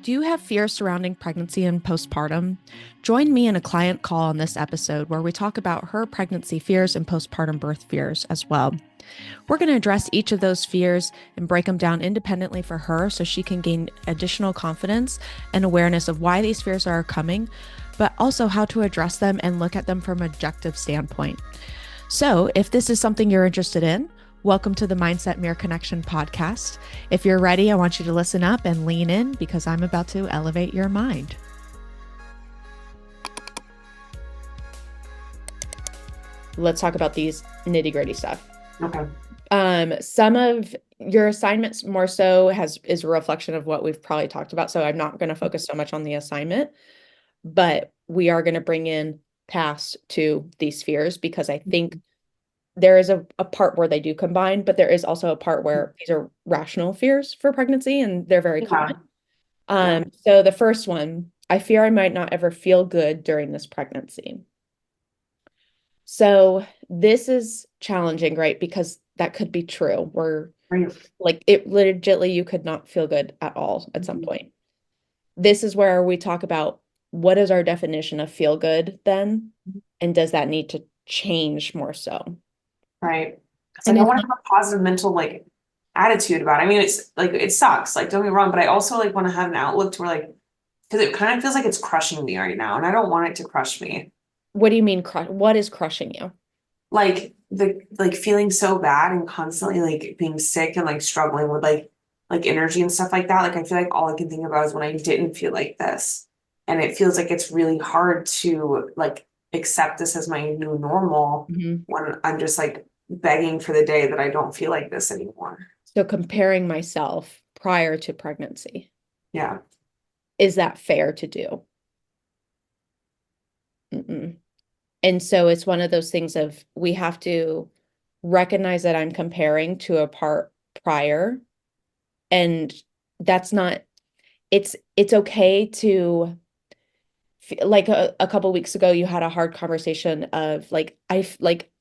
Do you have fears surrounding pregnancy and postpartum? Join me in a client call on this episode where we talk about her pregnancy fears and postpartum birth fears as well. We're going to address each of those fears and break them down independently for her so she can gain additional confidence and awareness of why these fears are coming, but also how to address them and look at them from an objective standpoint. So, if this is something you're interested in, welcome to the Mindset Mirror Connection podcast. If you're ready, I want you to listen up and lean in because I'm about to elevate your mind. Let's talk about these nitty-gritty stuff. Okay. Some of your assignments more so is a reflection of what we've probably talked about. So I'm not going to focus so much on the assignment, but we are going to bring in past to these fears because I think there is a part where they do combine, but there is also a part where these are rational fears for pregnancy and they're very common. So the first one, I fear I might not ever feel good during this pregnancy. So this is challenging, right? Because that could be true. Like it legitimately, you could not feel good at all at some point. This is where we talk about what is our definition of feel good then? And does that need to change more so? Right. Because I want to have a positive mental attitude about it. I mean, it's like it sucks. Like, don't get me wrong, but I also want to have an outlook to where because it kind of feels like it's crushing me right now, and I don't want it to crush me. What do you mean what is crushing you? Like feeling so bad and constantly being sick and struggling with energy and stuff like that. Like I feel like all I can think about is when I didn't feel like this. And it feels like it's really hard to accept this as my new normal when I'm just begging for the day that I don't feel like this anymore. So comparing myself prior to pregnancy. Yeah. Is that fair to do? And so it's one of those things of we have to recognize that I'm comparing to a part prior. And that's not, it's okay to like a couple weeks ago, you had a hard conversation of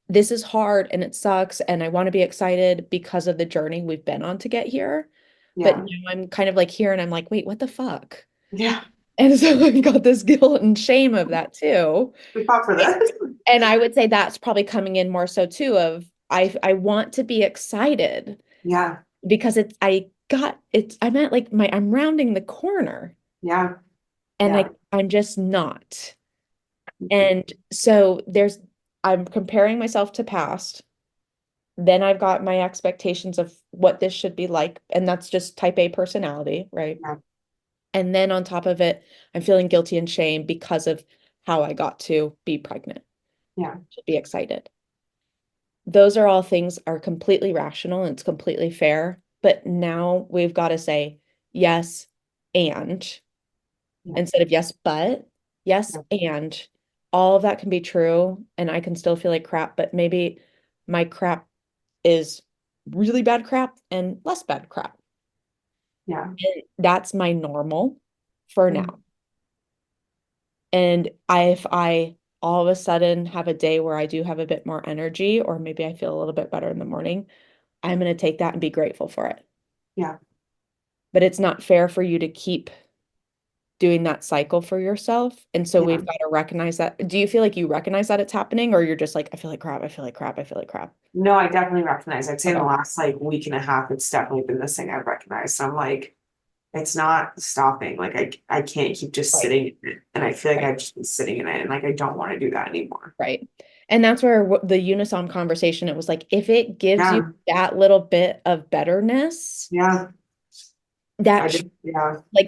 this is hard and it sucks and I want to be excited because of the journey we've been on to get here. Yeah. But now I'm kind of here and I'm like, wait, what the fuck? Yeah. And so I've got this guilt and shame of that too. We fought for that. And I would say that's probably coming in more so too of I want to be excited. Yeah. Because I'm at I'm rounding the corner. Yeah. And I'm just not. And so I'm comparing myself to past. Then I've got my expectations of what this should be like. And that's just type A personality, right? Yeah. And then on top of it, I'm feeling guilty and shame because of how I got to be pregnant. Yeah. To be excited. Those are all things are completely rational and it's completely fair. But now we've got to say yes and instead of yes, but yes, and all of that can be true. And I can still feel like crap, but maybe my crap is really bad crap and less bad crap. Yeah. And that's my normal for now. And if I all of a sudden have a day where I do have a bit more energy, or maybe I feel a little bit better in the morning, I'm going to take that and be grateful for it. Yeah. But it's not fair for you to keep doing that cycle for yourself. And so we've got to recognize that. Do you feel like you recognize that it's happening, or you're just like, I feel like crap, I feel like crap, I feel like crap? No, I definitely recognize. I'd say in the last week and a half, it's definitely been this thing I've recognized. So I'm it's not stopping. I can't keep just sitting in it. And I feel like I've just been sitting in it and I don't want to do that anymore. Right. And that's where the Unisom conversation, it was like, if it gives you that little bit of betterness, that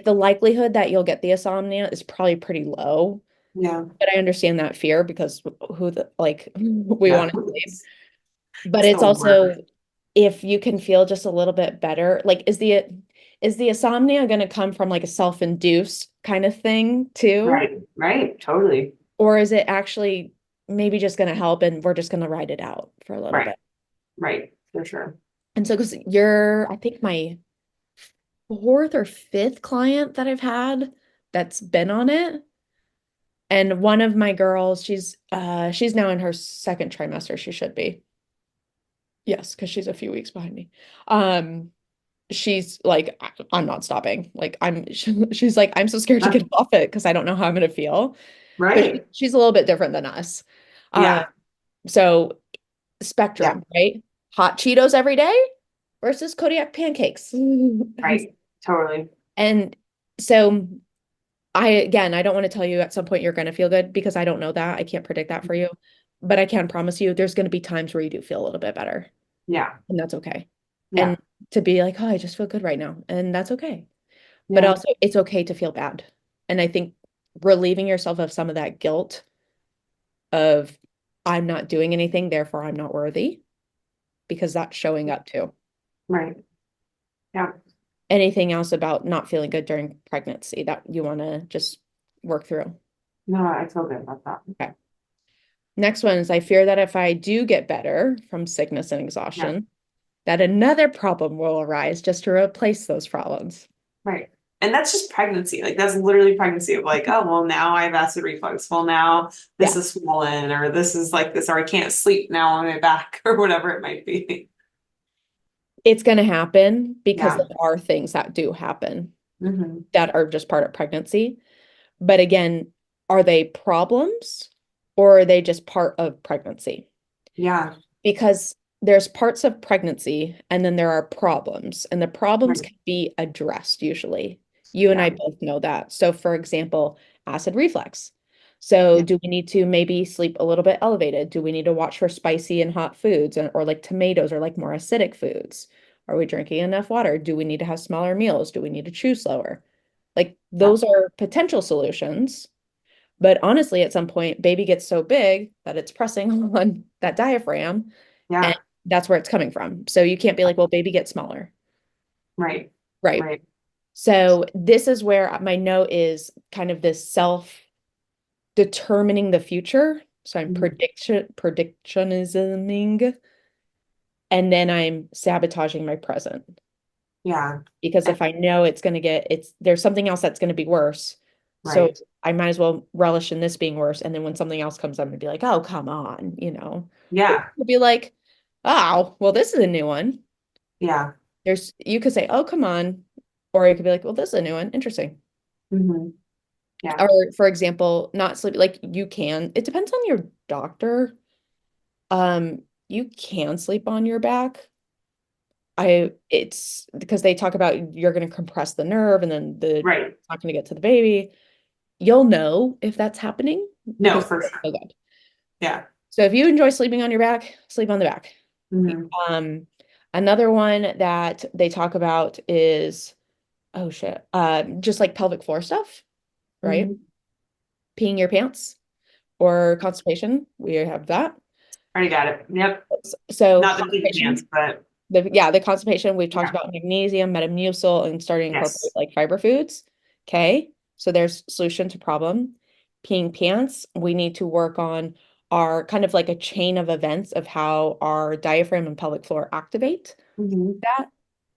the likelihood that you'll get the insomnia is probably pretty low. Yeah. But I understand that fear because we want to sleep. But it's also if you can feel just a little bit better, is the insomnia going to come from a self-induced kind of thing too? Right, totally. Or is it actually maybe just going to help and we're just going to ride it out for a little bit? Right, for sure. And so because I think my fourth or fifth client that I've had that's been on it. And one of my girls, she's now in her second trimester. She should be. Yes, because she's a few weeks behind me. she's like, I'm not stopping. Like she's like, I'm so scared to get off it because I don't know how I'm gonna feel. So Right. she's a little bit different than us. Uh, Yeah. so Yeah. spectrum, right? Hot Cheetos every day versus Kodiak pancakes. Right. Totally. And so I don't want to tell you at some point you're going to feel good because I don't know that. I can't predict that for you. But I can promise you there's going to be times where you do feel a little bit better. Yeah. And that's okay. And Yeah. to be like, oh, I just feel good right now. And that's okay. But Yeah. also, it's okay to feel bad. And I think relieving yourself of some of that guilt of, I'm not doing anything, therefore I'm not worthy, because that's showing up too. Right. Yeah. Anything else about not feeling good during pregnancy that you want to just work through? No, I feel good about that. Okay. Next one is I fear that if I do get better from sickness and Yeah. exhaustion, that another problem will arise just to replace those problems. Right. And that's just pregnancy. Like that's literally pregnancy of like, oh, well, now I have acid reflux. Well, now this Yeah, is swollen, or this is like this, or I can't sleep now on my back, or whatever it might be. it's going to happen because Yeah. there are things that do happen Hmm. that are just part of pregnancy. But again, are they problems or are they just part of pregnancy? Yeah. Because there's parts of pregnancy and then there are problems, and the problems Right. can be addressed usually. You and I Yeah. both know that. So, for example, acid reflux. So, Yeah. do we need to maybe sleep a little bit elevated? Do we need to watch for spicy and hot foods or like tomatoes or like more acidic foods? Are we drinking enough water? Do we need to have smaller meals? Do we need to chew slower? Like, Yeah. those are potential solutions. But honestly, at some point, baby gets so big that it's pressing on that diaphragm, and Yeah. that's where it's coming from. So you can't be like, well, baby gets smaller. Right. Right. Right. So this is where my note is kind of this self determining the future. So I'm Mhm. predictionisming, and then I'm sabotaging my present. Yeah. Because And- if I know there's something else that's going to be worse. So Right. I might as well relish in this being worse. And then when something else comes up, I'm gonna be like, oh, come on, Or Yeah. you'll be like, oh, well, this is a new one. Yeah. You could say, oh, come on. Or you could be like, well, this is a new one. Interesting. Hmm. Yeah. Or for example, not sleep, like it depends on your doctor. You can sleep on your back. It's because they talk about you're going to compress the nerve and then Right. not going to get to the baby. You'll know if that's happening No, because for it's sure. so good. Yeah. So if you enjoy sleeping on your back, sleep on the back. Hmm. Um, Another one that they talk about is, oh shit, just like pelvic floor stuff, right? Hmm. Peeing your pants or constipation. We have that. Already got it. Yep. So Not the big constipation, pants, but the constipation, we've talked yeah. about magnesium, Metamucil, and starting to incorporate Yes. like fiber foods. Okay. So there's solution to problem. Peeing pants, we need to work on our kind of like a chain of events of how our diaphragm and pelvic floor activate Hmm. that.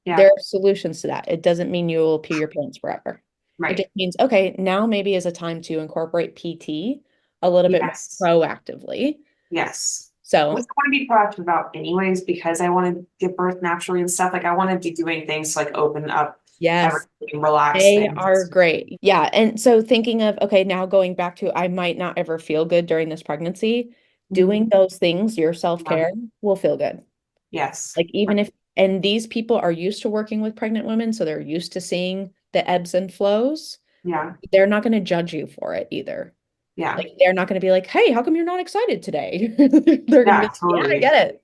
There Yeah. are solutions to that. It doesn't mean you will pee your pants forever. It Right. just means, okay, now maybe is a time to incorporate PT a little bit more Yes. proactively. Yes. Which So, I want to be proactive about anyways, because I want to give birth naturally and stuff. Like I want to be doing things to like open up yes, everything, relax they are things. great. Yeah. And so thinking of, okay, now going back to I might not ever feel good during this pregnancy, doing Mhm. those things, your Yeah. self-care will feel good. Yes. Like even if, and these people are used to working with pregnant women, so they're used to seeing the ebbs and flows. Yeah. They're not going to judge you for it either. Yeah. Like they're not going to be like, "Hey, how come you're not excited today?" They're going to be Yeah. like, "Yeah, I Totally. get it."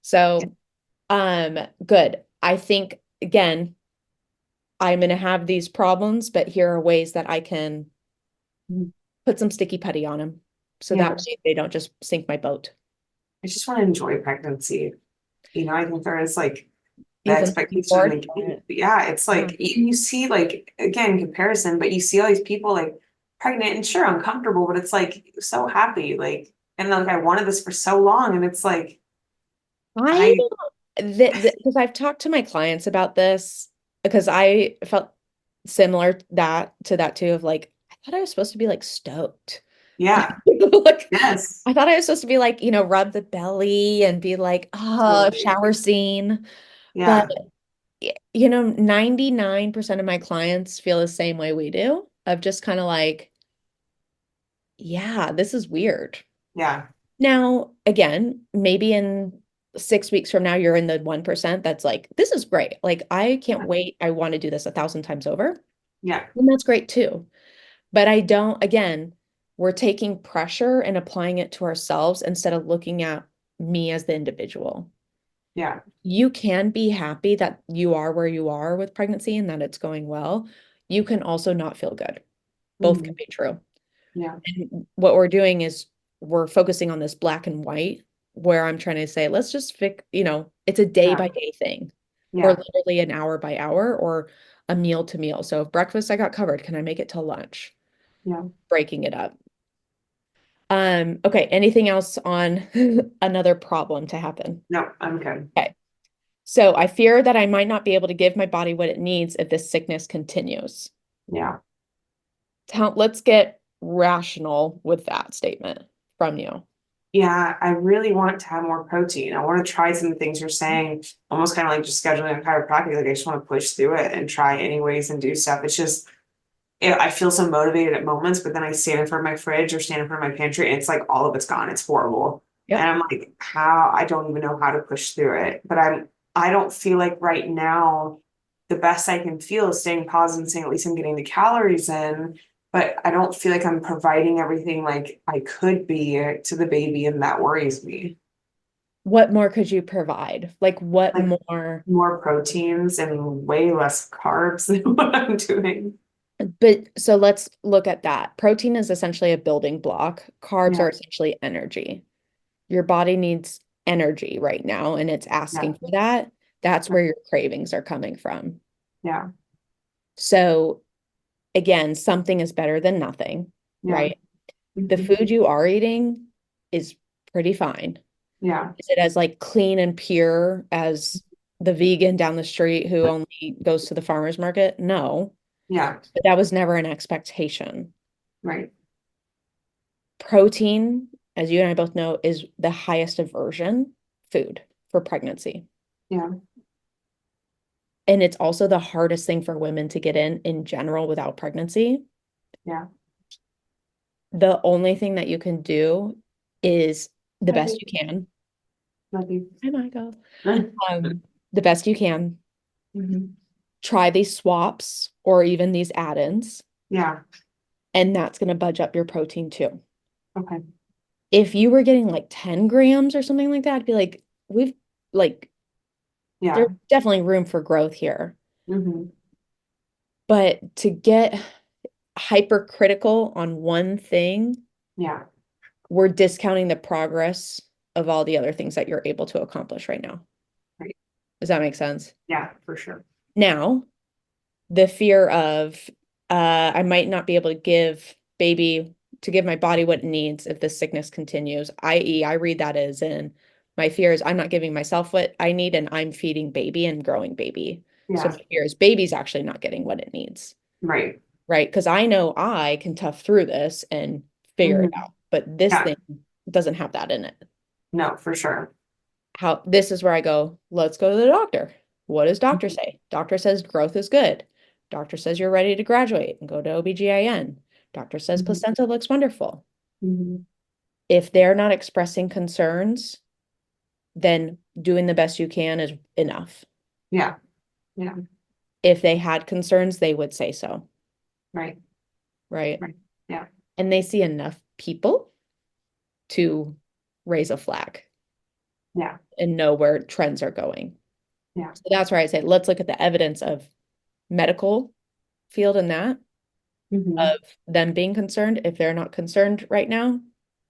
So, good. I think again, I'm going to have these problems, but here are ways that I can Mhm. put some sticky putty on them so Yeah. that way they don't just sink my boat. I just want to enjoy pregnancy. I think there is like the You've been looking expectation, forward like, for it. yeah, it's Yeah. like you see, like, again, comparison, but you see all these people like pregnant and sure uncomfortable, but it's like so happy, like, and like I wanted this for so long, and it's like I I, because I've talked to my clients about this because I felt similar to that too of like I thought I was supposed to be like stoked. yeah, Like yes, I thought I was supposed to be like, rub the belly and be like, oh, totally, shower scene. But yeah, 99% of my clients feel the same way we do, of just kind of like, yeah, this is weird. Yeah. Now, again, maybe in 6 weeks from now, you're in the 1% that's like, this is great. Like, I can't wait. I want to do this 1,000 times over. Yeah. And that's great too. But I don't, again, we're taking pressure and applying it to ourselves instead of looking at me as the individual. Yeah. You can be happy that you are where you are with pregnancy and that it's going well. You can also not feel good. Both can Mhm. be true. Yeah. And what we're doing is we're focusing on this black and white, where I'm trying to say, let's just fix, it's a day by Yeah. day thing, or Yeah. literally an hour by hour, or a meal to meal. So if breakfast I got covered, can I make it till lunch? Yeah. Breaking it up. Okay, anything else on another problem to happen? No, I'm good. Okay. So I fear that I might not be able to give my body what it needs if this sickness continues. Yeah. Let's get rational with that statement from you. Yeah, I really want to have more protein. I want to try some of the things you're saying, almost kind of like just scheduling a chiropractic. Like I just want to push through it and try anyways and do stuff. It's just I feel so motivated at moments, but then I stand in front of my fridge or stand in front of my pantry and it's like all of it's gone. It's horrible. And Yep. I'm like, how I don't even know how to push through it. But I don't feel like right now the best I can feel is staying positive and saying at least I'm getting the calories in. But I don't feel like I'm providing everything like I could be to the baby, and that worries me. What more could you provide? Like what Like more? more proteins and way less carbs than what I'm doing. But so let's look at that. Protein is essentially a building block. Carbs Yeah, are essentially energy. Your body needs energy right now, and it's yeah, asking for that. That's where your cravings are coming from. yeah, So again, something is better than nothing, yeah. right? The Mhm. food you are eating is pretty fine. Yeah, Is it as like clean and pure as the vegan down the street who only goes to the farmer's market? No, yeah, but that was never an expectation. right. Protein, as you and I both know, is the highest aversion food for pregnancy. Yeah, And it's also the hardest thing for women to get in general without pregnancy. yeah. The only thing that you can do is the I best think you can. maybe. Hi, Michael. The best you can. Mhm. Try these swaps or even these add-ins, Yeah, and that's going to budge up your protein too. okay. If you were getting like 10 grams or something like that, I'd be like, we've like, there's Yeah. definitely room for growth here. Hmm. But to get hypercritical on one thing, Yeah, we're discounting the progress of all the other things that you're able to accomplish right now. right. Does that make sense? Yeah, for sure. Now, the fear of I might not be able to give my body what it needs if this sickness continues, i.e., I read that as in my fear is I'm not giving myself what I need and I'm feeding baby and growing baby. So Yeah, my fear is baby's actually not getting what it needs, right. right? Because I know I can tough through this and figure it Hmm. out, but this Yeah, thing doesn't have that in it. no, for sure. How this is where I go, let's go to the doctor. What does doctor Mhm. say? Doctor says growth is good. Doctor says you're ready to graduate and go to OBGYN. Doctor says Mhm. placenta looks wonderful. Mhm. If they're not expressing concerns, then doing the best you can is enough. Yeah, yeah, If they had concerns, they would say so, right, right? right. Yeah, And they see enough people to raise a flag yeah, and know where trends are going. yeah. So that's where I say, let's look at the evidence of medical field in that Hmm. of them being concerned. If they're not concerned right now,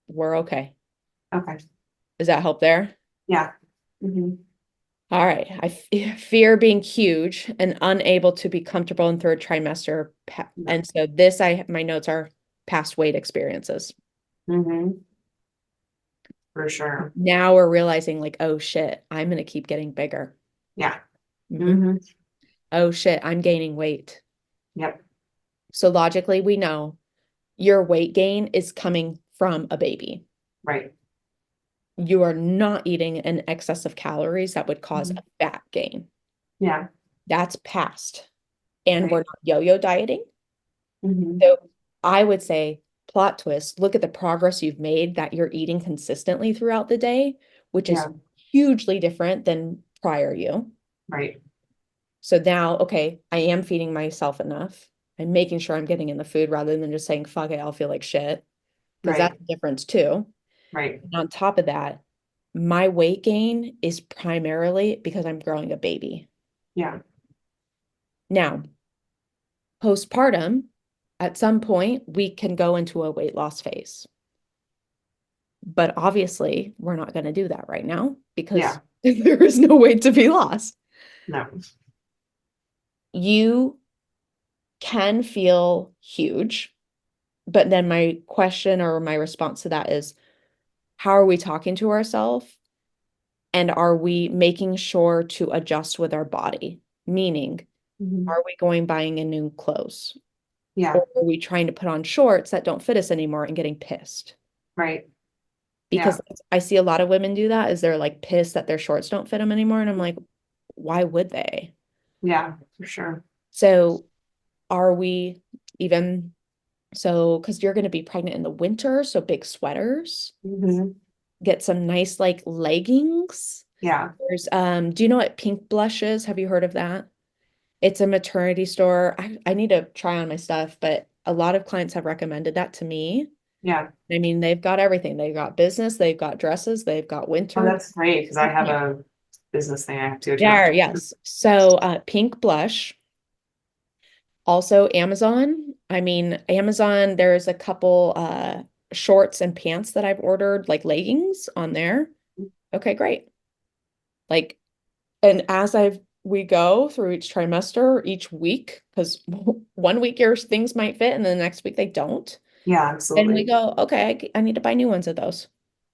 we're okay. Okay. Does that help there? Yeah. Hmm. All right. Fear being huge and unable to be comfortable in third trimester. Yeah. And so my notes are past weight experiences. Hmm. For sure. Now we're realizing like, oh shit, I'm going to keep getting bigger. Yeah. Mhm. Hmm. Oh shit, I'm gaining weight. Yep. So logically, we know your weight gain is coming from a baby. Right. You are not eating an excess of calories that would cause Mhm. a fat gain. Yeah. That's past. And we're Right. not yo-yo dieting. Hmm. So I would say, plot twist, look at the progress you've made that you're eating consistently throughout the day, which is Yeah. hugely different than prior you. Right. So now, okay, I am feeding myself enough. I'm making sure I'm getting in the food rather than just saying, fuck it, I'll feel like shit. Because that's Right. the difference too. Right. And on top of that, my weight gain is primarily because I'm growing a baby. Yeah. Now, postpartum, at some point, we can go into a weight loss phase. But obviously, we're not going to do that right now because Yeah. there is no weight to be lost. No. You can feel huge, but then my question or my response to that is, how are we talking to ourselves? And are we making sure to adjust with our body? Meaning, Hmm. are we going buying a new clothes? Yeah. Or are we trying to put on shorts that don't fit us anymore and getting pissed? Right. Because Yeah. I see a lot of women do that, is they're like pissed that their shorts don't fit them anymore. And I'm like, why would they? Yeah, for sure. So are we even so because you're going to be pregnant in the winter, so big sweaters, Hmm. get some nice like leggings. Yeah. There's do you know what pink blush is? Have you heard of that? It's a maternity store. I need to try on my stuff, but a lot of clients have recommended that to me. Yeah. I mean, they've got everything. They've got business, they've got dresses, they've got Oh, winter. that's great because I have Yeah. a business thing I have to go to Yeah, after. yes. So pink blush, also Amazon. I mean, Amazon, there's a couple shorts and pants that I've ordered, like leggings on there. Okay, great. Like, and as we go through each trimester, each week, because one week your things might fit and then the next week they don't. Yeah, And we absolutely. go, okay, I need to buy new ones of those.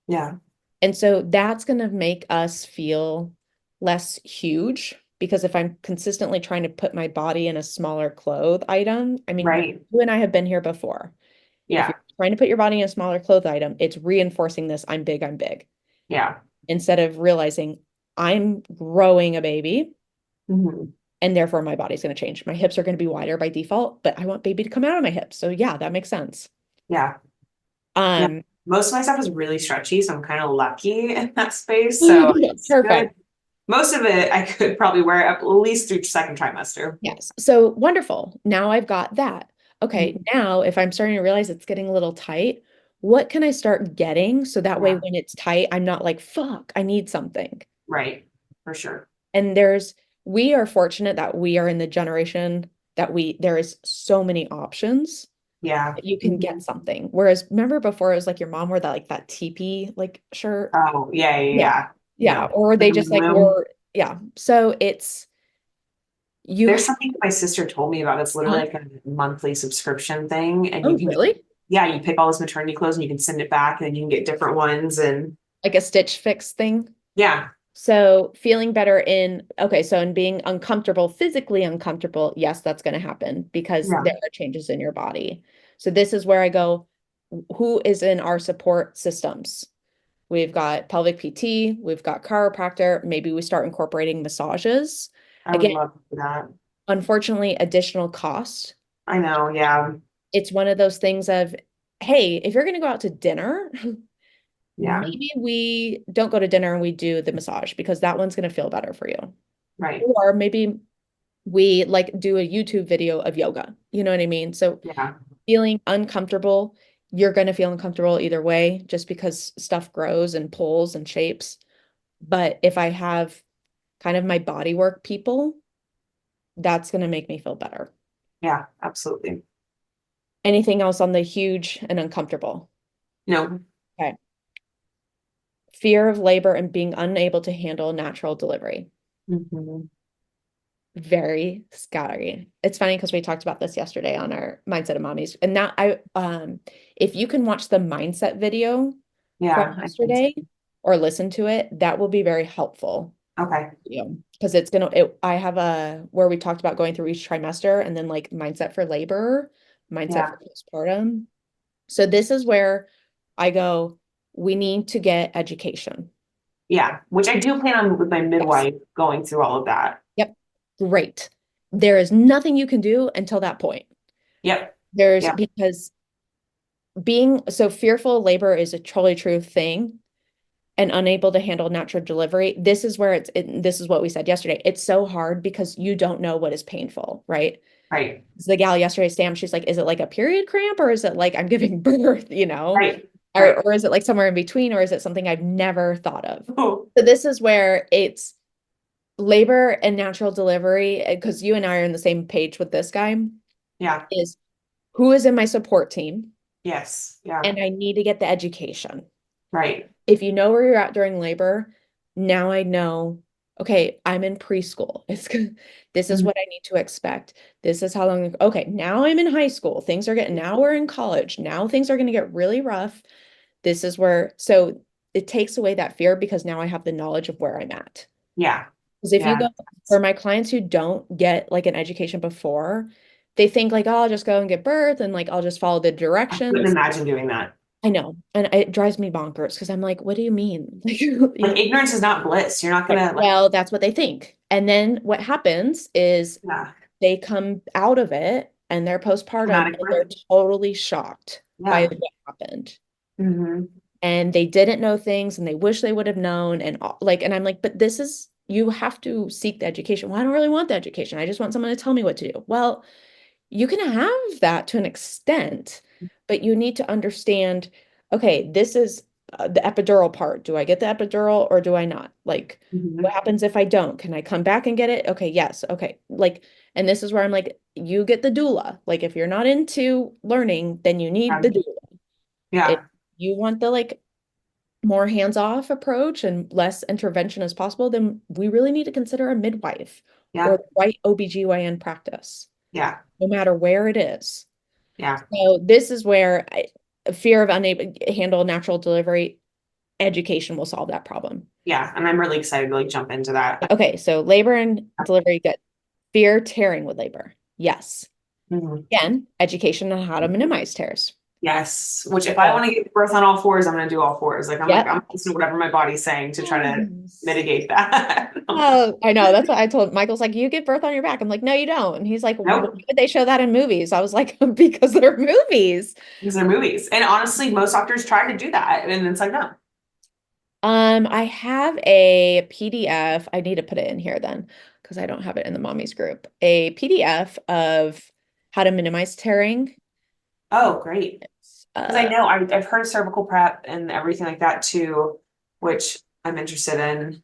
Yeah. And so that's going to make us feel less huge because if I'm consistently trying to put my body in a smaller clothes item, I mean, Right. you and I have been here before. If Yeah. you're trying to put your body in a smaller clothes item, it's reinforcing this I'm big, I'm big, Yeah. instead of realizing I'm growing a baby Hmm. and therefore my body's going to change. My hips are going to be wider by default, but I want baby to come out of my hips. So yeah, that makes sense. Yeah. Yeah. Um, Most of my stuff is really stretchy, so I'm kind of lucky in that space. So it's good. perfect. Most of it I could probably wear up at least through second trimester. Yes. So wonderful. Now I've got that. Okay. Mhm. Now, if I'm starting to realize it's getting a little tight, what can I start getting so that way Yeah. when it's tight, I'm not like, fuck, I need something. Right. For sure. And we are fortunate that we are in the generation that there is so many options Yeah. that you can get Mhm. something. Whereas remember before it was like your mom wore that like that teepee like shirt. Oh, yeah, yeah, Yeah. yeah. Yeah. Yep. Or Like they a just like bloom. wore, yeah. So it's you, There's something my sister told me about. It's literally huh? like a monthly subscription thing, and you Oh, can just, really? yeah, you pick all this maternity clothes and you can send it back, and then you can get different ones, and Like a Stitch Fix thing. yeah, So feeling better okay, so in being uncomfortable, physically uncomfortable, yes, that's going to happen because yeah, there are changes in your body. So this is where I go, who is in our support systems? We've got pelvic PT, we've got chiropractor, maybe we start incorporating massages. I would Again, love that. unfortunately, additional cost. I know, yeah, It's one of those things of, hey, if you're going to go out to dinner, yeah, maybe we don't go to dinner and we do the massage because that one's going to feel better for you. right, Or maybe we like do a YouTube video of yoga. You know what I mean? So yeah, feeling uncomfortable, you're going to feel uncomfortable either way, just because stuff grows and pulls and shapes. But if I have kind of my body work people, that's going to make me feel better. yeah, absolutely. Anything else on the huge and uncomfortable? No, Okay. Fear of labor and being unable to handle natural delivery. mhm. Very scary. It's funny because we talked about this yesterday on our Mindset of Mommies. And now if you can watch the mindset video from Yeah, I think so. yesterday or listen to it, that will be very helpful. Okay, Because I have where we talked about going through each trimester and then like mindset for labor, mindset yeah, for postpartum. So this is where I go, we need to get education. yeah, which I do plan on with my Yes. midwife going through all of that. Yep. Great. There is nothing you can do until that point. Yep. Yep. Because being so fearful of labor is a totally true thing and unable to handle natural delivery. This is where this is what we said yesterday. It's so hard because you don't know what is painful, right? Right. So the gal yesterday, Sam, she's like, is it like a period cramp or is it like I'm giving birth, Right. Or is it like somewhere in between, or is it something I've never thought of? Oh, So this is where it's labor and natural delivery, because you and I are on the same page with this guy, yeah. is who is in my support team, Yes. Yeah. and I need to get the education. Right. If you know where you're at during labor, now I know, okay, I'm in preschool. This is Mhm. what I need to expect. This is how long, okay, now I'm in high school. Now we're in college. Now things are going to get really rough. This is where, so it takes away that fear because now I have the knowledge of where I'm at. Yeah. Because if you Yeah. go, for my clients who don't get like an education before, they think like, oh, I'll just go and get birth and like I'll just follow the I couldn't directions. imagine doing that. I know. And it drives me bonkers because I'm like, what do you mean? Like, Like ignorance is not bliss. You're not right. gonna like, Well, that's what they think. And then what happens is yeah, they come out of it and they're postpartum traumatic and they're birth. totally shocked by Yeah. what happened. Hmm. And they didn't know things and they wish they would have known. And I'm like, but you have to seek the education. Well, I don't really want the education. I just want someone to tell me what to do. Well, you can have that to an extent, but you need to understand, okay, this is the epidural part. Do I get the epidural or do I not? Like, what Hmm. happens if I don't? Can I come back and get it? Okay, yes. Okay. Like, and this is where I'm like, you get the doula. Like, if you're not into learning, then you need the Yeah. doula. If Yeah. you want the like more hands-off approach and less intervention as possible, then we really need to consider a midwife or Yeah. the right OBGYN practice, Yeah. no matter where it is. Yeah. So this is where fear of unable to handle natural delivery, education will solve that problem. Yeah. And I'm really excited to like jump into that. Okay, so labor and delivery, good. Fear tearing with labor. Yes. Mhm. Again, education on how to minimize tears. Yes. Which if I So, want to give birth on all fours, I'm gonna do all fours. Like, yep. I'm listening to whatever my body's saying to try to Yes. mitigate that. Oh, I know. That's what I told Michael's like, you give birth on your back. I'm like, no, you don't. And he's like, why Nope. would they show that in movies? I was like, because they're movies. These are movies. And honestly, most doctors try to do that. And it's like, no. I have a PDF. I need to put it in here then because I don't have it in the mommies group. A PDF of how to minimize tearing. Oh, great. Because I Uh, know I've heard of cervical prep and everything like that too, which I'm interested in.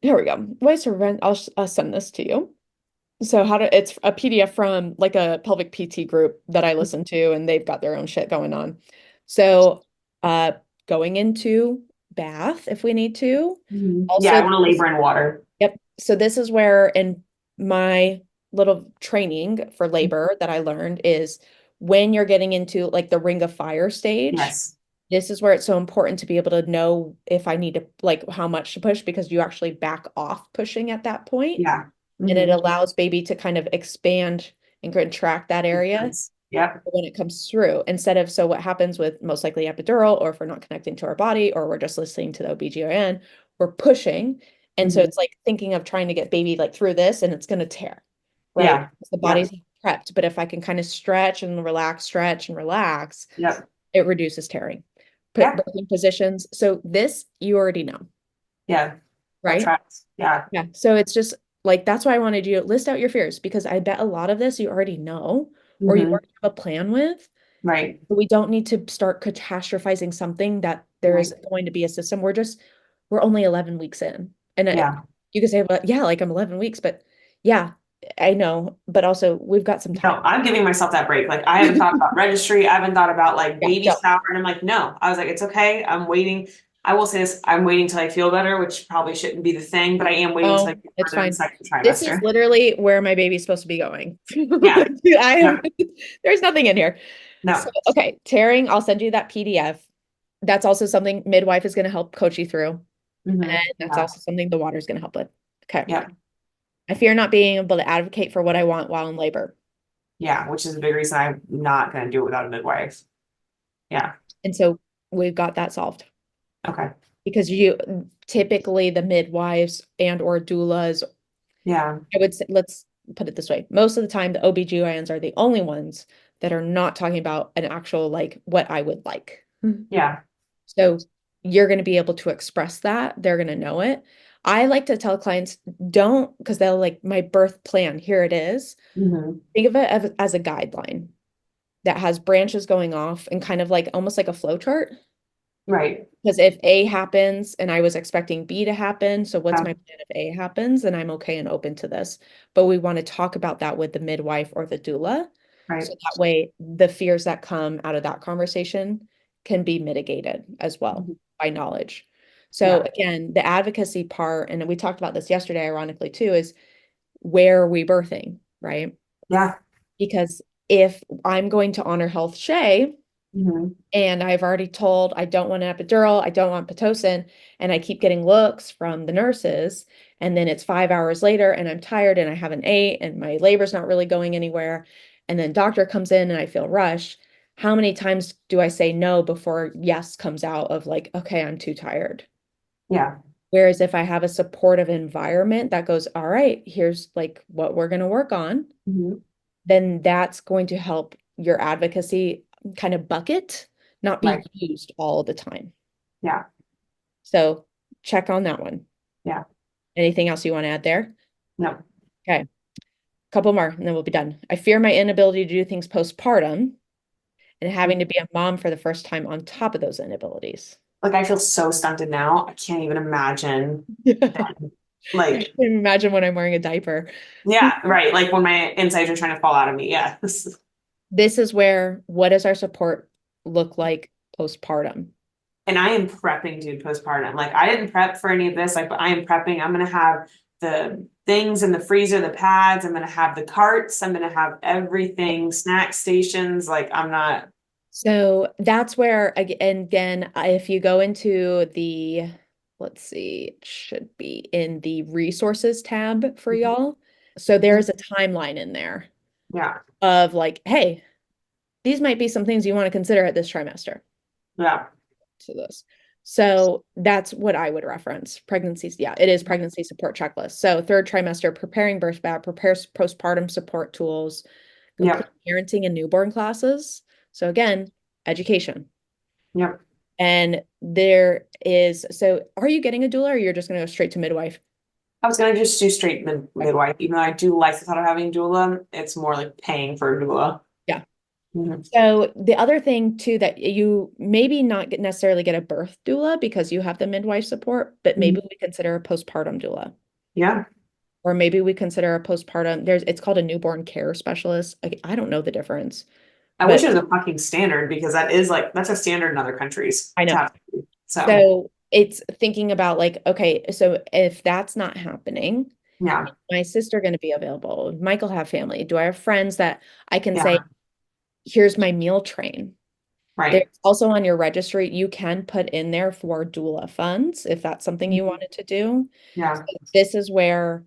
Here we go. Ways to prevent. I'll send this to you. So it's a PDF from like a pelvic PT group that I listen to, and they've got their own shit going on. So, uh, going into bath if we need to. Mhm. Yeah, I Also, want to labor in water. yep. So this is where in my little training for labor that I learned is when you're getting into like the ring of fire stage, Yes. this is where it's so important to be able to know if I need to like how much to push because you actually back off pushing at that point Yeah. and it Hmm. allows baby to kind of expand and contract that area Yep. when it comes through instead of so what happens with most likely epidural or if we're not connecting to our body or we're just listening to the OBGYN, we're pushing. And so Hmm. it's like thinking of trying to get baby like through this and it's going to tear, right? Yeah. The Yep. body's prepped, but if I can kind of stretch and relax, Yep. it reduces tearing. Put Yep. birthing positions. So this you already know, Yeah. That right? tracks. Yeah. Yeah. So it's just like that's why I wanted you to list out your fears because I bet a lot of this you already know or you Hmm. already have a plan with. Right. We don't need to start catastrophizing something that there Right. is going to be a system. We're only 11 weeks in. And Yeah. you can say, but yeah, like I'm 11 weeks, but yeah, I know. But also we've got some No, time. I'm giving myself that break. Like I haven't thought about registry. I haven't thought about like Yeah, baby don't. shower. And I'm like, no. I was like, it's okay. I'm waiting. I will say this, I'm waiting till I feel better, which probably shouldn't be the thing, but I am waiting till I Oh, feel it's better in the fine. second This is trimester. literally where my baby's supposed to be going. Yeah. I have, Yeah. there's nothing in here. So, No. okay, tearing, I'll send you that PDF. That's also something midwife is going to help coach you through. And Hmm. that's Yeah. also something the water is going to help with. Okay. Yeah. I fear not being able to advocate for what I want while in labor. Yeah. Which is a big reason I'm not going to do it without a midwife. Yeah. And so we've got that solved Okay. because you typically the midwives and or doulas, Yeah. I would say, let's put it this way. Most of the time, the OBGYNs are the only ones that are not talking about an actual, like, what I would like. Yeah. So you're going to be able to express that. They're going to know it. I like to tell clients, don't, because they'll like, my birth plan, here it is. Hmm. Think of it as a guideline that has branches going off and kind of like almost like a flow chart. Right. Because if A happens and I was expecting B to happen, so what's Yeah. my plan if A happens? Then I'm okay and open to this. But we want to talk about that with the midwife or the doula. Right. So that way the fears that come out of that conversation can be mitigated as well Mhm. by knowledge. So Yeah. again, the advocacy part, and we talked about this yesterday, ironically, too, is where are we birthing, right? Yeah. Because if I'm going to Honor Health Shay, Hmm. and I've already told I don't want an epidural, I don't want Pitocin, and I keep getting looks from the nurses, and then it's 5 hours later and I'm tired and I haven't ate and my labor's not really going anywhere, and then doctor comes in and I feel rushed. How many times do I say no before yes comes out of like, okay, I'm too tired? Yeah. Whereas if I have a supportive environment that goes, all right, here's like what we're going to work on, Hmm. then that's going to help your advocacy kind of bucket not be Right. used all the time. Yeah. So check on that one. Yeah. Anything else you want to add there? No. Okay, couple more and then we'll be done. I fear my inability to do things postpartum and having to be a mom for the first time on top of those inabilities. Like I feel so stunted now. I can't even imagine Yeah. I like, can't imagine when I'm wearing a diaper. yeah, right. Like when my insides are trying to fall out of me. Yeah. This is where what does our support look like postpartum? And I am prepping, dude, postpartum. Like I didn't prep for any of this. Like, but I am prepping. I'm gonna have the things in the freezer, the pads. I'm gonna have the carts. I'm gonna have everything, snack stations. Like I'm not. So that's where, and again, if you go into the, let's see, it should be in the resources tab for y'all. So there's a timeline in there Yeah. of like, hey, these might be some things you want to consider at this trimester Yeah. to this. So that's what I would reference. Pregnancies, yeah, it is pregnancy support checklist. So third trimester, preparing birth back, prepares postpartum support tools, complete Yep. parenting and newborn classes. So again, education. Yep. And there is, so are you getting a doula or you're just going to go straight to midwife? I was gonna just do straight Okay. midwife, even though I do like the thought of having doula. It's more like paying for a doula. Yeah. Mhm. So the other thing too that you maybe not necessarily get a birth doula because you have the midwife support, but maybe Mhm. we consider a postpartum doula. Yeah. Or maybe we consider a postpartum, it's called a newborn care specialist. I don't know the difference, I wish but it was a fucking standard because that is like that's a standard in other countries I to know. have. So So it's thinking about like, okay, so if that's not happening, yeah. my sister going to be available? Michael have family? Do I have friends that I can say, Yeah. here's my meal train? There's Right. also on your registry, you can put in there for doula funds if that's something you Mhm. wanted to do. So Yeah. this is where,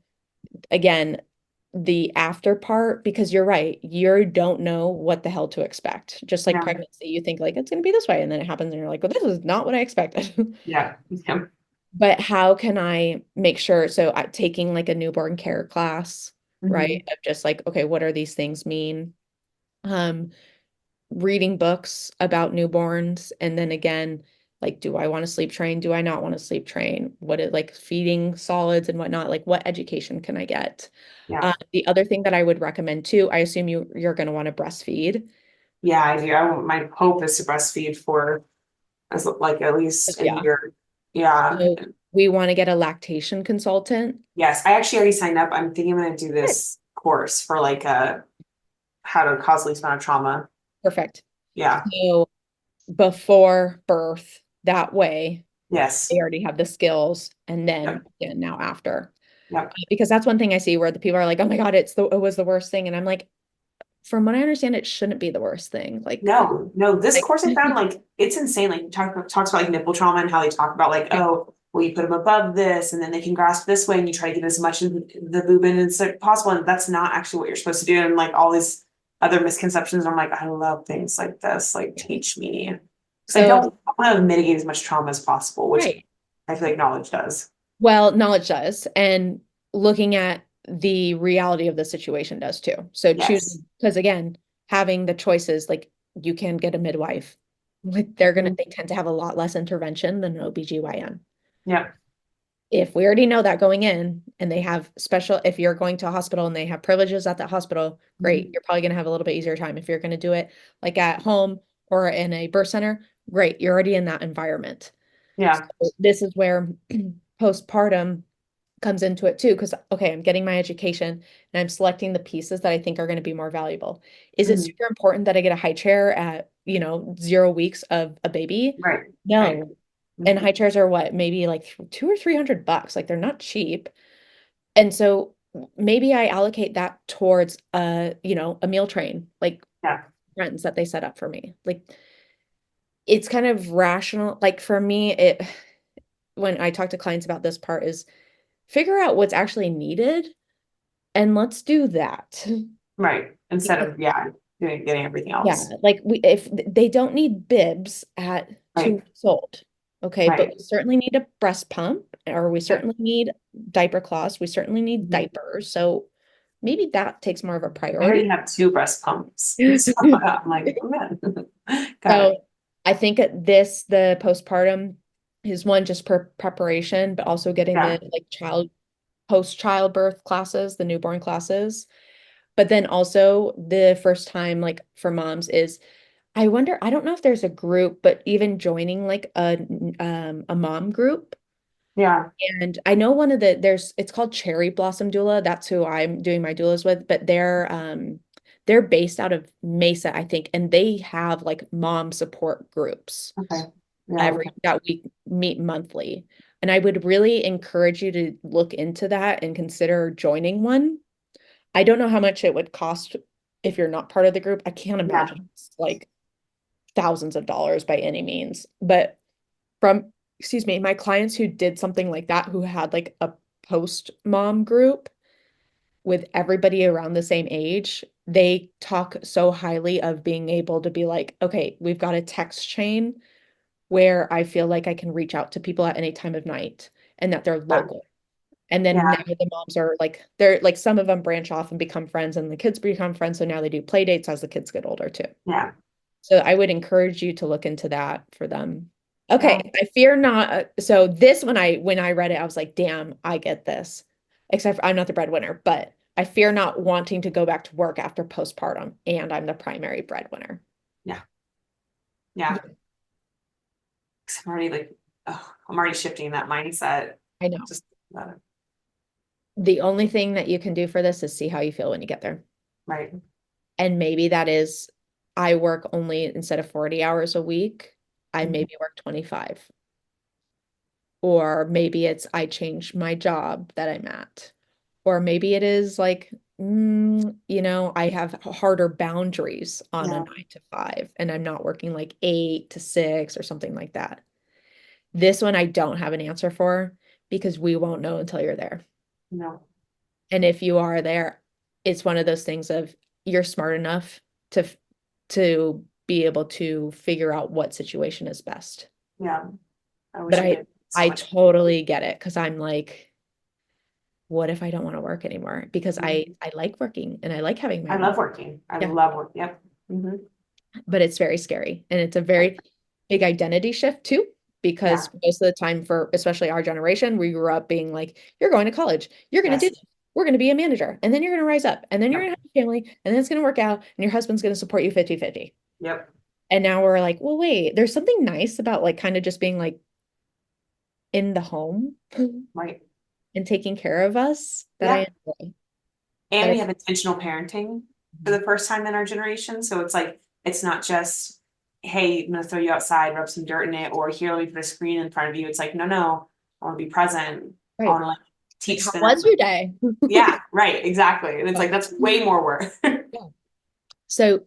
again, the after part, because you're right, you don't know what the hell to expect. Just like Yeah. pregnancy, you think like it's going to be this way, and then it happens, and you're like, well, this is not what I expected. Yeah. Yeah. But how can I make sure? So taking like a newborn care class, right? Hmm. Of just like, okay, what are these things mean? Um, Reading books about newborns, and then again, like, do I want to sleep train? Do I not want to sleep train? What is like feeding solids and whatnot? Like, what education can I get? Yeah. The other thing that I would recommend too, I assume you're going to want to breastfeed. Yeah, I do. My hope is to breastfeed for as like at least a Yeah. year. Yeah. So we want to get a lactation consultant. Yes. I actually already signed up. I'm thinking I'm gonna do Good. this course for like how to cause least amount of trauma. Perfect. Yeah. So before birth, that way they Yes. already have the skills, and then Yep. again now after. Yep. Because that's one thing I see where the people are like, oh my God, it was the worst thing. And I'm like, from what I understand, it shouldn't be the worst thing. No, no, this Like course I found like it's insane. Like talks about like nipple trauma and how they talk about like, oh, well, you put them above this and then they can grasp this way and you try to get as much of the boob in as possible. And that's not actually what you're supposed to do. And like all these other misconceptions. I'm like, I love things like this. Like teach me. Because I so don't want to mitigate as much trauma as possible, which right. I feel like knowledge does. Well, knowledge does. And looking at the reality of the situation does too. So Yes. choosing, because again, having the choices, like you can get a midwife, like Mhm. they tend to have a lot less intervention than an OBGYN. Yeah. If we already know that going in and they have special, if you're going to a hospital and they have privileges at that hospital, great. Mhm. You're probably going to have a little bit easier time. If you're going to do it like at home or in a birth center, great. You're already in that environment. Yeah. So this is where postpartum comes into it too, because okay, I'm getting my education and I'm selecting the pieces that I think are going to be more valuable. Is it Mhm. super important that I get a high chair at, 0 weeks of a baby? Right. Right. No. And Mhm. high chairs are what, maybe like $200 or $300. Like they're not cheap. And so maybe I allocate that towards a meal train, like Yeah. friends that they set up for me. Like it's kind of rational. Like for me, it when I talk to clients about this part is figure out what's actually needed and let's do that. Right. Instead Because of, getting everything yeah, else. like if they don't need bibs at two Right. weeks old, okay, but Right. we certainly need a breast pump, or we Yep. certainly need diaper cloths, we certainly need Mhm. diapers. So maybe that takes more of a I already priority. have two breast pumps. So I'm like, oh man. Got So it. I think the postpartum is one just per preparation, but also getting Yeah. the like post childbirth classes, the newborn classes. But then also the first time like for moms is I wonder, I don't know if there's a group, but even joining like a mom group. Yeah. And I know it's called Cherry Blossom Doula. That's who I'm doing my doulas with, but they're based out of Mesa, I think, and they have like mom support groups Okay. Yeah. Okay. that we meet monthly. And I would really encourage you to look into that and consider joining one. I don't know how much it would cost if you're not part of the group. I can't Yeah. imagine it's like thousands of dollars by any means. But from, excuse me, my clients who did something like that, who had like a post mom group with everybody around the same age, they talk so highly of being able to be like, okay, we've got a text chain where I feel like I can reach out to people at any time of night and that they're Yeah. local. And then now Yeah. the moms are like, they're like, some of them branch off and become friends and the kids become friends. So now they do play dates as the kids get older too. Yeah. So I would encourage you to look into that for them. Yeah. Okay, I fear not. So this, when I read it, I was like, damn, I get this. Except for, I'm not the breadwinner, but I fear not wanting to go back to work after postpartum, and I'm the primary breadwinner. Yeah. Yeah. Yeah, 'Cause I'm already shifting that mindset. I know. Just about it. The only thing that you can do for this is see how you feel when you get there. Right. And maybe that is, I work only instead of 40 hours a week, I Mhm. maybe work 25. Or maybe it's I change my job that I'm at. Or maybe it is like, I have harder boundaries on a Yeah. 9 to 5, and I'm not working like 8 to 6 or something like that. This one I don't have an answer for because we won't know until you're there. No. And if you are there, it's one of those things of you're smart enough to be able to figure out what situation is best. Yeah. I But wish I I did so I much. totally get it because I'm like, what if I don't want to work anymore? Because Mhm. I like working and I like having my I own. love working. I Yeah, love work. Yep. Hmm. but it's very scary and it's a very big identity shift too. Yeah. Because most of the time, for especially our generation, we grew up being like, you're going to college, you're going to do Yes. this, we're going to be a manager, and then you're going to rise up, and then you're Yep. going to have a family, and then it's going to work out, and your husband's going to support you 50-50. Yep. And now we're like, well, wait, there's something nice about like kind of just being like in the home Right. and taking care of us that I Yeah. enjoy. And That we have intentional parenting for the first time in our generation. So it's like, it's not just, hey, I'm gonna throw you outside, rub some dirt in it, or here, let me put a screen in front of you. It's like, no, no, I want to be present. I right. want to like Like, teach how was them. your day? Yeah, right, exactly. And it's Yeah. like that's way more work. Yeah. So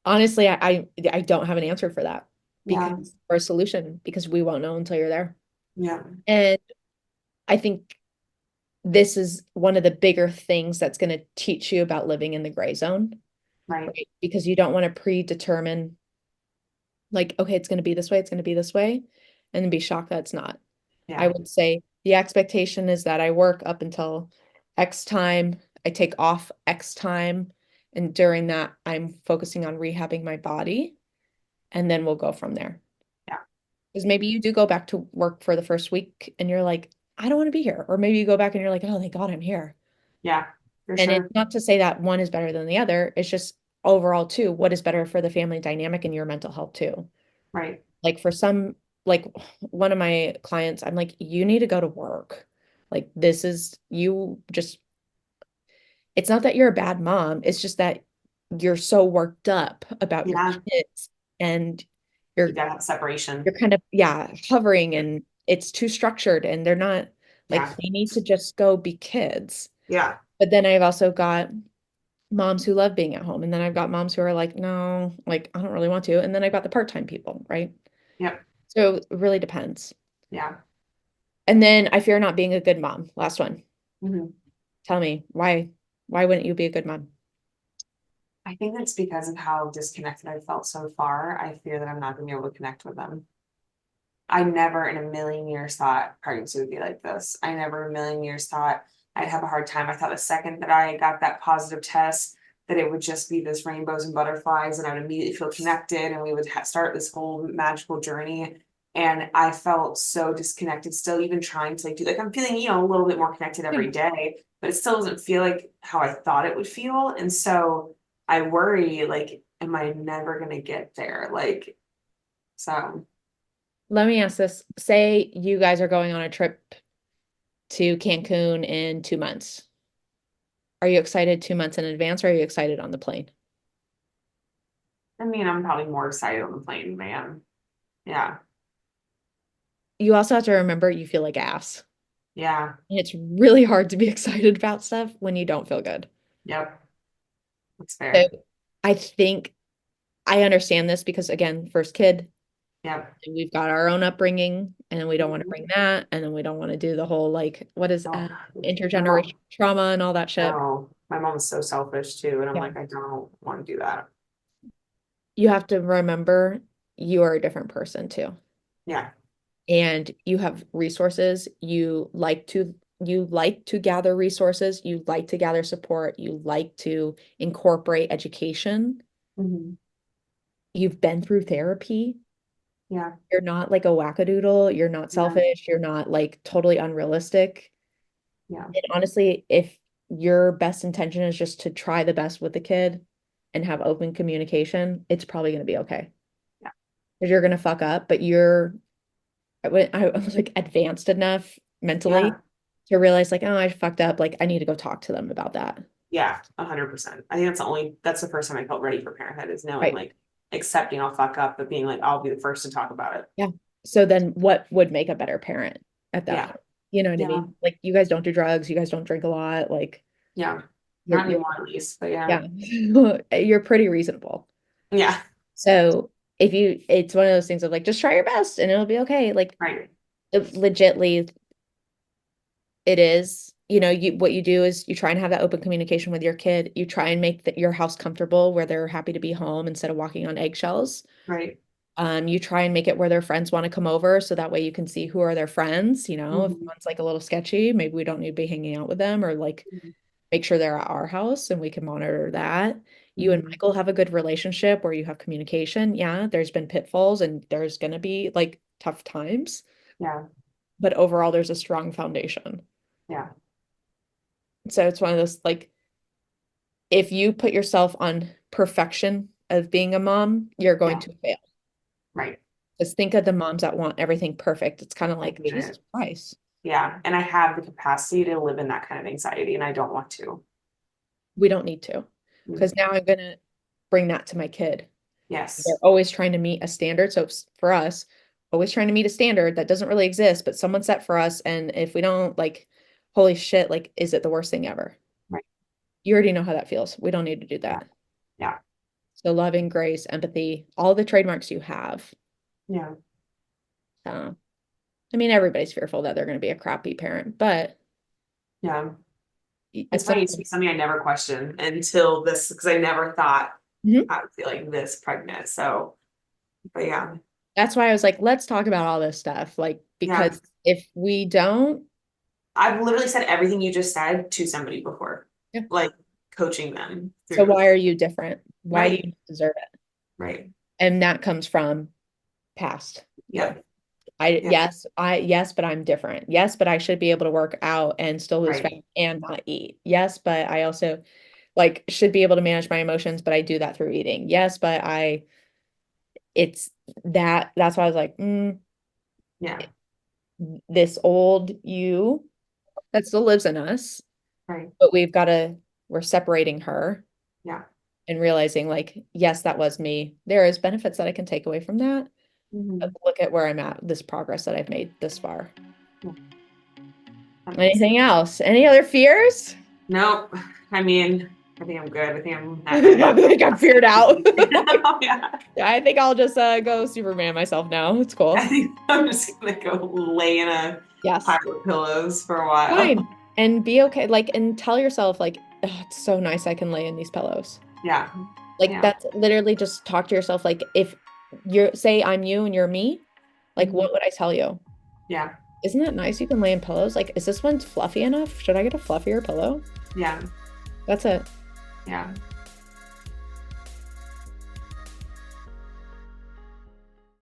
honestly, I don't have an answer for that Yeah, or a solution because we won't know until you're there. yeah, And I think this is one of the bigger things that's going to teach you about living in the gray zone, right. right? Because you don't want to predetermine like, okay, it's going to be this way, it's going to be this way, and then be shocked that it's not. I Yeah, would say the expectation is that I work up until X time, I take off X time, and during that, I'm focusing on rehabbing my body, and then we'll go from there. Yeah. Because maybe you do go back to work for the first week and you're like, I don't want to be here. Or maybe you go back and you're like, oh, thank God I'm here. Yeah, for And sure. it's not to say that one is better than the other. It's just overall, too, what is better for the family dynamic and your mental health, too. Right. Like for some, like one of my clients, I'm like, you need to go to work. Like this is you just, it's not that you're a bad mom. It's just that you're so worked up about your Yeah. kids and You you're gotta have separation. you're kind of, yeah, hovering and it's too structured and they're not like Yeah. they need to just go be kids. Yeah. But then I've also got moms who love being at home. And then I've got moms who are like, no, like I don't really want to. And then I've got the part-time people, right? Yep. So it really depends. Yeah. And then I fear not being a good mom. Last one. Hmm. Tell me why wouldn't you be a good mom? I think that's because of how disconnected I felt so far. I fear that I'm not gonna be able to connect with them. I never in a million years thought pregnancy would be like this. I never in a million years thought I'd have a hard time. I thought the second that I got that positive test, that it would just be this rainbows and butterflies, and I would immediately feel connected, and we would start this whole magical journey. And I felt so disconnected, still even trying to like do like I'm feeling, a little bit more connected Yeah. every day, but it still doesn't feel like how I thought it would feel. And so I worry, like, am I never gonna get there? Like, so. Let me ask this. Say you guys are going on a trip to Cancun in 2 months. Are you excited 2 months in advance or are you excited on the plane? I mean, I'm probably more excited on the plane, man. Yeah. You also have to remember you feel like ass. Yeah. And it's really hard to be excited about stuff when you don't feel good. Yep. That's So fair. I think I understand this because again, first kid, Yep. and we've got our own upbringing and we don't want to bring Mhm. that. And then we don't want to do the whole like, what is Oh, my intergenerational mom, trauma and all that shit. no, my mom is so selfish too. And I'm Yeah. like, I don't want to do that. You have to remember you are a different person too. Yeah. And you have resources. You like to gather resources, you like to gather support, you like to incorporate education. Hmm. You've been through therapy. Yeah. You're not like a wackadoodle, you're not Yeah. selfish, you're not like totally unrealistic. Yeah. And honestly, if your best intention is just to try the best with the kid and have open communication, it's probably going to be okay. Yeah. Because you're going to fuck up, but I was like advanced enough mentally Yeah. to realize like, oh, I fucked up. Like I need to go talk to them about that. Yeah. 100%. I think that's the first time I felt ready for parenthood is knowing Right. like accepting I'll fuck up, but being like, I'll be the first to talk about it. Yeah. So then what would make a better parent at that Yeah. point? You know what I Yeah. mean? Like you guys don't do drugs, you guys don't drink a lot, like Yeah. you're Not you're anymore at least, but yeah. yeah. You're pretty reasonable. Yeah. So if you it's one of those things of like just try your best and it'll be okay. Like Right. legitly it is, what you do is you try and have that open communication with your kid. You try and make your house comfortable where they're happy to be home instead of walking on eggshells. Right. You try and make it where their friends want to come over so that way you can see who are their friends. If Hmm. one's like a little sketchy, maybe we don't need to be hanging out with them or like make sure they're at our house and we can monitor that. You and Hmm. Michael have a good relationship where you have communication. Yeah, there's been pitfalls and there's going to be like tough times, Yeah. but overall there's a strong foundation. Yeah. So it's one of those like if you put yourself on perfection of being a mom, you're going Yeah. to fail. Right. Just think of the moms that want everything perfect. It's kind of I like, hate Jesus it. Christ, Yeah. And I have the capacity to live in that kind of anxiety and I don't want to. we don't need to. Because Mhm. now I'm going to bring that to my kid. They're Yes. always trying to meet a standard. So for us, always trying to meet a standard that doesn't really exist, but someone set for us. And if we don't, like, holy shit, like, is it the worst thing ever? Right. You already know how that feels. We don't need to do Yeah. that. Yeah. So loving, grace, empathy, all the trademarks you have. Yeah. Uh, I mean, everybody's fearful that they're going to be a crappy parent, but Yeah. at It's some funny, it's point, something I never questioned until this, because I never thought mhm. I would feel like this pregnant. So, but yeah. That's why I was like, let's talk about all this stuff. Like, Yeah. because if we don't, I've literally said everything you just said to somebody before, Yeah. like coaching them So through. why are you different? Why do Right, you deserve it? right. And that comes from past. Yeah, yeah, Yes, but I'm different. Yes, but I should be able to work out and still lose fat right. and not eat. Yes, but I also like should be able to manage my emotions, but I do that through eating. Yes, but it's that's why I was like, Yeah, this old you that still lives in us, right. but we're separating her Yeah. and realizing like, yes, that was me. There is benefits that I can take away from that. But Mhm. look at where I'm at, this progress that I've made this far. Yeah, that makes sense. Anything else? Any other fears? Nope. I mean, I think I'm good. I think I'm at my I level. think I'm feared out. Yeah. I think I'll just go Superman myself now. It's I cool. think I'm just gonna go lay in a Yes. pile of pillows for a while. Fine. And be okay. Like, and tell yourself, like, "Ugh, it's so nice I can lay in these pillows." Yeah. Like, Yeah. that's literally just talk to yourself. Like, if you're, say, I'm you and you're me, like, Mhm. what would I tell you? Yeah. Isn't that nice? You can lay in pillows. Like, is this one fluffy enough? Should I get a fluffier pillow? Yeah. That's it. Yeah.